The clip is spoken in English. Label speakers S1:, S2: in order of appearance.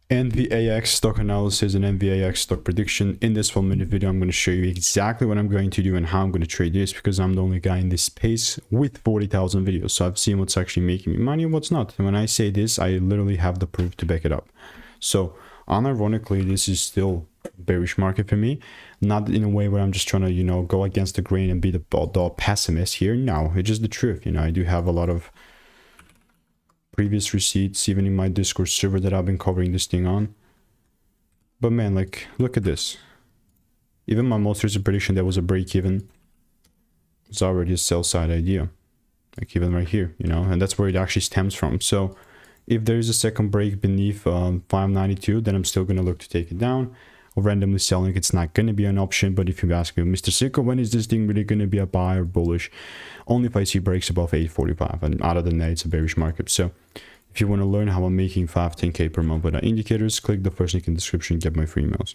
S1: NVAX stock analysis and NVAX stock prediction. In this 1-minute video, I'm going to show you exactly what I'm going to do and how I'm going to trade this, because I'm the only guy in this space with 40,000 videos. So I've seen what's actually making me money and what's not. And when I say this, I literally have the proof to back it up. So unironically, this is still a bearish market for me. Not in a way where I'm just trying to, you know, go against the grain and be the pessimist here. No, it's just the truth. You know, I do have a lot of previous receipts, even in my Discord server, that I've been covering this thing on. But man, like, look at this. Even my most recent prediction that was a break even was already a sell side idea. Like even right here, you know, and that's where it actually stems from. So if there is a second break beneath 592, then I'm still going to look to take it down. Randomly selling, it's not going to be an option. But if you ask me, Mr. Sicko, when is this thing really going to be a buy or bullish? Only if I see breaks above 845, and other than that, it's a bearish market. So if you want to learn how I'm making 5-10k per month with our indicators, click the first link in the description, get my free emails.